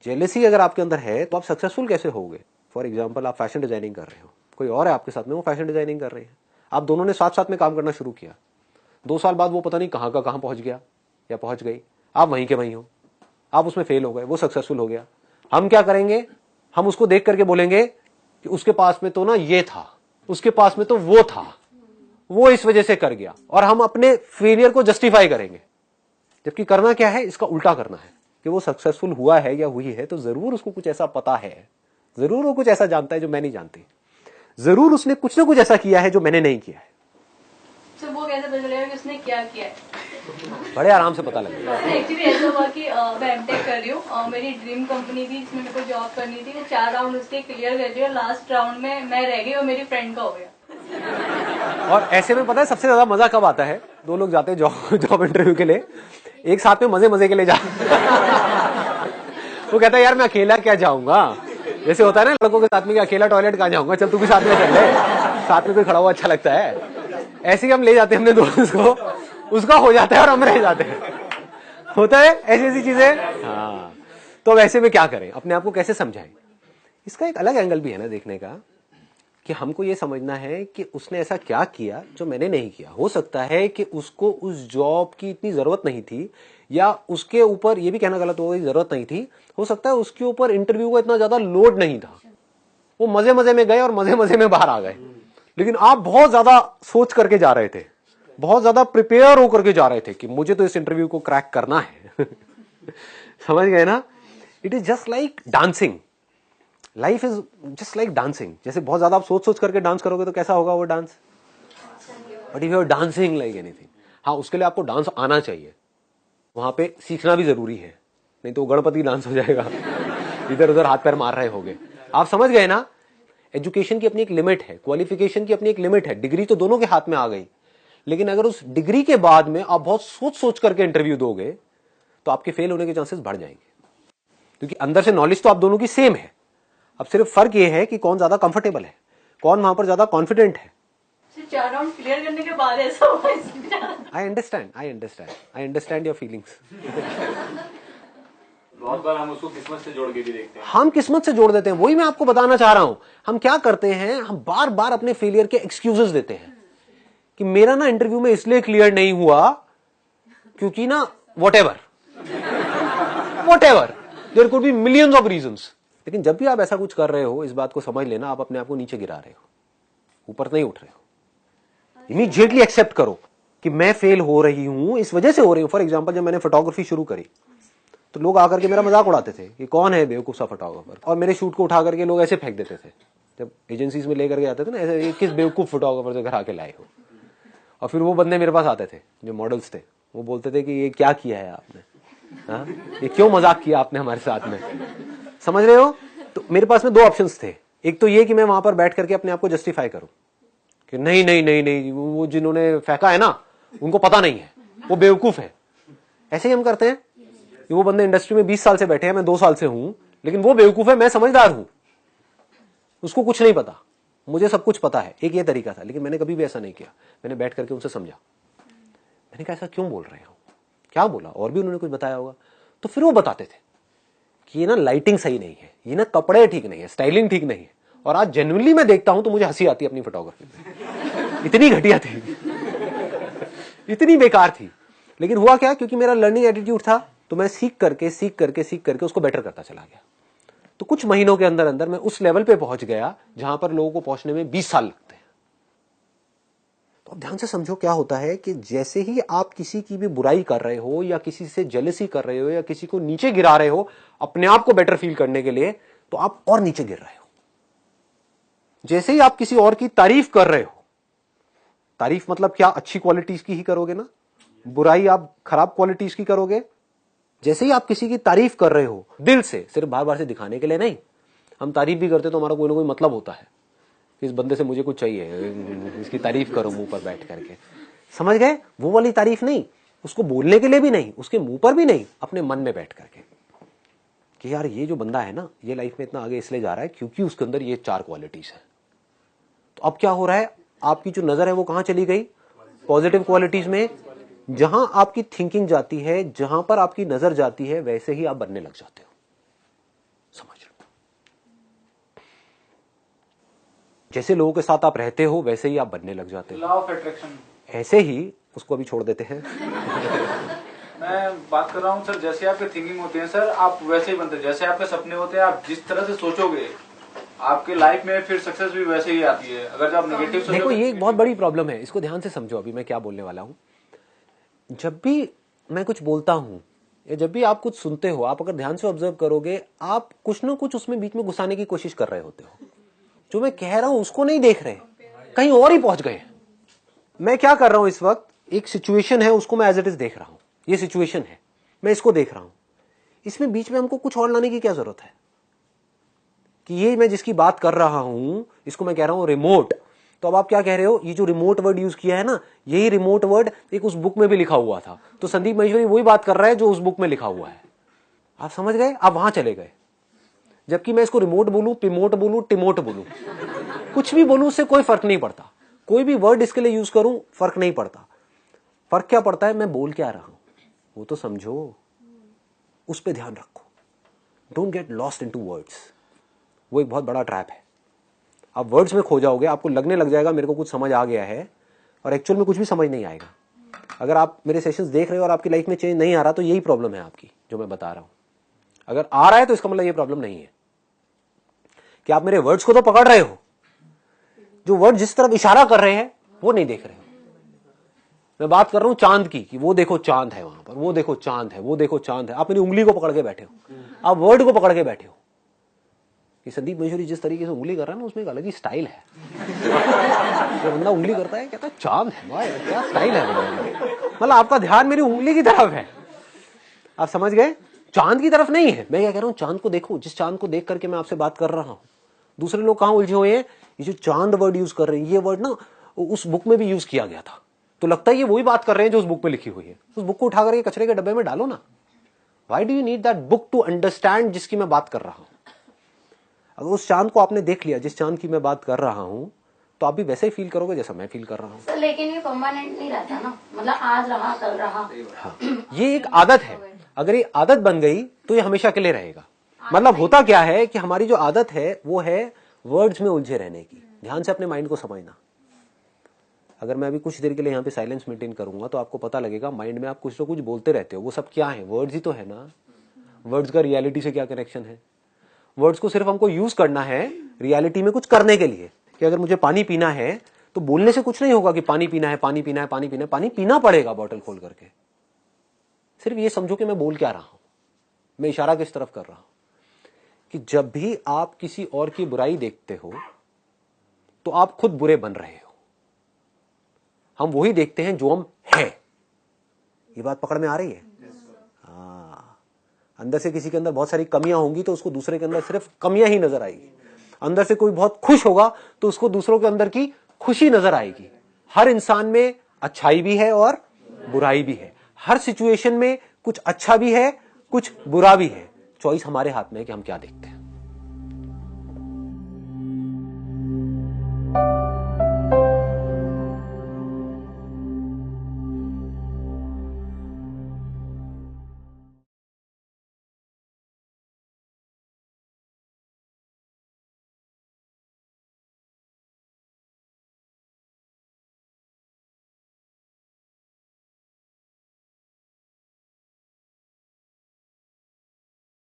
Jealousy अगर आपके अंदर है तो आप सक्सेसफुल कैसे होगे? फॉर एग्जाम्पल, आप फैशन डिजाइनिंग कर रहे हो, कोई और है आपके साथ में, वो फैशन डिजाइनिंग कर रहे हैं, आप दोनों ने साथ साथ में काम करना शुरू किया, 2 साल बाद वो पता नहीं कहाँ का कहाँ पहुंच गया या पहुंच गई, आप वहीं के वहीं हो, आप उसमें फेल हो गए, वो सक्सेसफुल हो गया। हम क्या करेंगे? हम उसको देख करके बोलेंगे कि उसके पास में तो ना ये था, उसके पास में तो वो था, वो इस वजह से कर गया, और हम अपने फेलियर को जस्टिफाई करेंगे। जबकि करना क्या है? इसका उल्टा करना है कि वो सक्सेसफुल हुआ है या हुई है तो जरूर उसको कुछ ऐसा पता है, जरूर वो कुछ ऐसा जानता है जो मैं नहीं जानती, जरूर उसने कुछ ना कुछ ऐसा किया है जो मैंने नहीं किया है। तो वो कैसे पता चलेगा कि उसने क्या किया है? बड़े आराम से पता लगेगा। एक्चुअली ऐसा हुआ कि मैं एमटेक कर रही हूँ, मेरी ड्रीम कंपनी थी जिसमें मेरे को जॉब करनी थी, मैं 4 राउंड उसके क्लियर कर लिया, लास्ट राउंड में मैं रह गई और मेरी फ्रेंड का हो गया। और ऐसे में पता है सबसे ज्यादा मजा कब आता है? 2 लोग जाते हैं जॉब इंटरव्यू के लिए, एक साथ में मजे मजे के लिए जाते वो कहता है यार मैं अकेला क्या जाऊंगा, जैसे होता है ना लड़कों के साथ में, अकेला टॉयलेट कहाँ जाऊंगा, चल तू भी साथ में चल ले, साथ में कोई खड़ा हुआ अच्छा लगता है। ऐसे ही हम ले जाते हैं अपने दोस्त को, उसका हो जाता है और हम रह जाते हैं, होता है ऐसी ऐसी चीजें। हाँ, तो वैसे में क्या करें, अपने आप को कैसे समझाएं? इसका एक अलग एंगल भी है ना देखने का, कि हमको ये समझना है कि उसने ऐसा क्या किया जो मैंने नहीं किया। हो सकता है कि उसको उस जॉब की इतनी जरूरत नहीं थी, या उसके ऊपर, ये भी कहना गलत होगा, जरूरत नहीं थी, हो सकता है उसके ऊपर इंटरव्यू का इतना ज्यादा लोड नहीं था, वो मजे मजे में गए और मजे मजे में बाहर आ गए। लेकिन आप बहुत ज्यादा सोच करके जा रहे थे, बहुत ज्यादा प्रिपेयर होकर के जा रहे थे कि मुझे तो इस इंटरव्यू को क्रैक करना है समझ गए ना? It is just like dancing, life is just like dancing. जैसे बहुत ज्यादा आप सोच सोच करके डांस करोगे तो कैसा होगा वो dance? But if you are dancing like anything, हाँ, उसके लिए आपको डांस आना चाहिए, वहां पे सीखना भी जरूरी है, नहीं तो गणपति डांस हो जाएगा इधर उधर हाथ पैर मार रहे होगे। आप समझ गए ना? एजुकेशन की अपनी एक लिमिट है, क्वालिफिकेशन की अपनी एक लिमिट है, डिग्री तो दोनों के हाथ में आ गई, लेकिन अगर उस डिग्री के बाद में आप बहुत सोच सोच करके इंटरव्यू दोगे तो आपके फेल होने के चांसेस बढ़ जाएंगे, क्योंकि अंदर से नॉलेज तो आप दोनों की सेम है। अब सिर्फ फर्क ये है कि कौन ज्यादा कंफर्टेबल है, कौन वहां पर ज्यादा कॉन्फिडेंट है। 4 राउंड क्लियर करने के बाद ऐसा हुआ। I understand your feelings. बहुत बार हम उसको किस्मत से जोड़ के भी देखते हैं। हम किस्मत से जोड़ देते हैं, वही मैं आपको बताना चाह रहा हूं। हम क्या करते हैं, हम बार बार अपने फेलियर के एक्सक्यूजेस देते हैं कि मेरा ना इंटरव्यू में इसलिए क्लियर नहीं हुआ क्योंकि ना whatever there could be millions of reasons. लेकिन जब भी आप ऐसा कुछ कर रहे हो, इस बात को समझ लेना, आप अपने आप को नीचे गिरा रहे हो, ऊपर नहीं उठ रहे हो। इमीडिएटली एक्सेप्ट करो कि मैं फेल हो रही हूं, इस वजह से हो रही हूं। फॉर एग्जाम्पल, जब मैंने फोटोग्राफी शुरू करी तो लोग आकर के मेरा मजाक उड़ाते थे कि कौन है बेवकूफ सा फोटोग्राफर, और मेरे शूट को उठा करके लोग ऐसे फेंक देते थे। जब एजेंसीज में लेकर के आते थे ना, ऐसे किस बेवकूफ फोटोग्राफर से घर आके लाए हो। और फिर वो बंदे मेरे पास आते थे जो मॉडल्स थे, वो बोलते थे कि ये क्या किया है आपने, हाँ, ये क्यों मजाक किया आपने हमारे साथ में, समझ रहे हो? तो मेरे पास में 2 ऑप्शंस थे। एक तो ये कि मैं वहां पर बैठ करके अपने आप को जस्टिफाई करूं कि नहीं नहीं नहीं नहीं, वो जिन्होंने फेंका है ना उनको पता नहीं है, वो बेवकूफ है। ऐसे ही हम करते हैं कि वो बंदे इंडस्ट्री में 20 साल से बैठे हैं, मैं 2 साल से हूं, लेकिन वो बेवकूफ है, मैं समझदार हूं, उसको कुछ नहीं पता, मुझे सब कुछ पता है। एक ये तरीका था, लेकिन मैंने कभी भी ऐसा नहीं किया। मैंने बैठ करके उनसे समझा, मैंने कहा ऐसा क्यों बोल रहे हो, क्या बोला, और भी उन्होंने कुछ बताया होगा। तो फिर वो बताते थे कि ये ना लाइटिंग सही नहीं है, ये ना कपड़े ठीक नहीं है, स्टाइलिंग ठीक नहीं है। और आज जेन्युइनली मैं देखता हूं तो मुझे हंसी आती है अपनी फोटोग्राफी पे। इतनी घटिया थी इतनी बेकार थी। लेकिन हुआ क्या, क्योंकि मेरा लर्निंग एटीट्यूड था, तो मैं सीख करके उसको बेटर करता चला गया। तो कुछ महीनों के अंदर अंदर मैं उस लेवल पे पहुंच गया जहां पर लोगों को पहुंचने में 20 साल लगते हैं। तो अब ध्यान से समझो क्या होता है कि जैसे ही आप किसी की भी बुराई कर रहे हो, या किसी से जेलसी कर रहे हो, या किसी को नीचे गिरा रहे हो अपने आप को बेटर फील करने के लिए, तो आप और नीचे गिर रहे हो। जैसे ही आप किसी और की तारीफ कर रहे हो, तारीफ मतलब क्या, अच्छी क्वालिटीज की ही करोगे ना, बुराई आप खराब क्वालिटीज की करोगे। जैसे ही आप किसी की तारीफ कर रहे हो दिल से, सिर्फ बार बार से दिखाने के लिए नहीं, हम तारीफ भी करते तो हमारा कोई ना कोई मतलब होता है, इस बंदे से मुझे कुछ चाहिए, इसकी तारीफ करो मुंह पर बैठ करके, समझ गए? वो वाली तारीफ नहीं, उसको बोलने के लिए भी नहीं, उसके मुंह पर भी नहीं, अपने मन में बैठ करके कि यार ये जो बंदा है ना, ये लाइफ में इतना आगे इसलिए जा रहा है क्योंकि उसके अंदर ये 4 क्वालिटीज है। तो अब क्या हो रहा है, आपकी जो नजर है वो कहां चली गई, पॉजिटिव क्वालिटीज में। जहां आपकी थिंकिंग जाती है, जहां पर आपकी नजर जाती है, वैसे ही आप बनने लग जाते हो। जैसे लोगों के साथ आप रहते हो वैसे ही आप बनने लग जाते हो। Law of attraction. ऐसे ही उसको अभी छोड़ देते हैं। मैं बात कर रहा हूँ सर, जैसे आपकी थिंकिंग होती है सर, आप वैसे ही बनते हैं। जैसे आपके सपने होते हैं, आप जिस तरह से सोचोगे आपके लाइफ में फिर सक्सेस भी वैसे ही आती है। अगर जब आप नेगेटिव सोचोगे, देखो ये एक बहुत बड़ी प्रॉब्लम है, इसको ध्यान से समझो अभी मैं क्या बोलने वाला हूं। जब भी मैं कुछ बोलता हूं या जब भी आप कुछ सुनते हो, आप अगर ध्यान से ऑब्जर्व करोगे, आप कुछ ना कुछ उसमें बीच में घुसाने की कोशिश कर रहे होते हो। जो मैं कह रहा हूं उसको नहीं देख रहे, कहीं और ही पहुंच गए। मैं क्या कर रहा हूं इस वक्त, एक सिचुएशन है उसको मैं एज इट इज देख रहा हूं, ये सिचुएशन है, मैं इसको देख रहा हूं। इसमें बीच में हमको कुछ और लाने की क्या जरूरत है कि ये मैं जिसकी बात कर रहा हूं इसको मैं कह रहा हूं रिमोट। तो अब आप क्या कह रहे हो, ये जो रिमोट वर्ड यूज किया है ना, यही रिमोट वर्ड एक उस बुक में भी लिखा हुआ था। तो संदीप महेश्वरी वही बात कर रहा है जो उस बुक में लिखा हुआ है। आप समझ गए, आप वहां चले गए। जबकि मैं इसको रिमोट बोलूं, पिमोट बोलूं, टिमोट बोलूं, कुछ भी बोलूं उससे कोई फर्क नहीं पड़ता। कोई भी वर्ड इसके लिए यूज करूं फर्क नहीं पड़ता। फर्क क्या पड़ता है, मैं बोल क्या रहा हूं वो तो समझो, उस पर ध्यान रखो। Don't get lost into words. वो एक बहुत बड़ा ट्रैप है। आप वर्ड्स में खो जाओगे, आपको लगने लग जाएगा मेरे को कुछ समझ आ गया है, और एक्चुअल में कुछ भी समझ नहीं आएगा। अगर आप मेरे सेशंस देख रहे हो और आपकी लाइफ में चेंज नहीं आ रहा, तो यही प्रॉब्लम है आपकी जो मैं बता रहा हूं। अगर आ रहा है तो इसका मतलब ये प्रॉब्लम नहीं है कि आप मेरे वर्ड्स को तो पकड़ रहे हो, जो वर्ड जिस तरफ इशारा कर रहे हैं वो नहीं देख रहे हो। मैं बात कर रहा हूं चांद की, कि वो देखो चांद है वहां पर, वो देखो चांद है, वो देखो चांद है। आप मेरी उंगली को पकड़ के बैठे हो, आप वर्ड को पकड़ के बैठे हो। कि संदीप महेश्वरी जिस तरीके से उंगली कर रहा है ना, उसमें एक अलग ही स्टाइल है। जो बंदा उंगली करता है कहता है चांद है, वाह क्या स्टाइल है। मतलब आपका ध्यान मेरी उंगली की तरफ है, आप समझ गए, चांद की तरफ नहीं है। मैं क्या कह रहा हूं, चांद को देखो, जिस चांद को देख करके मैं आपसे बात कर रहा हूं। दूसरे लोग कहां उलझे हुए हैं, ये जो चांद वर्ड यूज कर रहे हैं, ये वर्ड ना उस बुक में भी यूज किया गया था, तो लगता है ये वही बात कर रहे हैं जो उस बुक में लिखी हुई है। उस बुक को उठा करके कचरे के डब्बे में डालो ना। Why do you need that book to understand जिसकी मैं बात कर रहा हूं। अगर उस चांद को आपने देख लिया जिस चांद की मैं बात कर रहा हूं, तो आप भी वैसे ही फील करोगे जैसा मैं फील कर रहा हूं। लेकिन ये परमानेंट नहीं रहता ना, मतलब आज रहा कल रहा। हाँ, ये एक आदत है। अगर ये आदत बन गई तो ये हमेशा के लिए रहेगा। मतलब होता क्या है कि हमारी जो आदत है वो है वर्ड्स में उलझे रहने की। ध्यान से अपने माइंड को समझना। अगर मैं अभी कुछ देर के लिए यहाँ पे साइलेंस मेंटेन करूंगा तो आपको पता लगेगा माइंड में आप कुछ तो कुछ बोलते रहते हो। वो सब क्या है, वर्ड्स ही तो है ना। वर्ड्स का रियलिटी से क्या कनेक्शन है। वर्ड्स को सिर्फ हमको यूज करना है रियलिटी में कुछ करने के लिए। कि अगर मुझे पानी पीना है तो बोलने से कुछ नहीं होगा कि पानी पीना है, पानी पीना है, पानी पीना है। पानी पीना पड़ेगा बॉटल खोल करके। सिर्फ ये समझो कि मैं बोल क्या रहा हूं, मैं इशारा किस तरफ कर रहा हूं। कि जब भी आप किसी और की बुराई देखते हो तो आप खुद बुरे बन रहे हो। हम वही देखते हैं जो हम हैं। ये बात पकड़ में आ रही है। हाँ, अंदर से किसी के अंदर बहुत सारी कमियां होंगी तो उसको दूसरे के अंदर सिर्फ कमियां ही नजर आएगी। अंदर से कोई बहुत खुश होगा तो उसको दूसरों के अंदर की खुशी नजर आएगी। हर इंसान में अच्छाई भी है और बुराई भी है। हर सिचुएशन में कुछ अच्छा भी है, कुछ बुरा भी है। चॉइस हमारे हाथ में है कि हम क्या देखते हैं।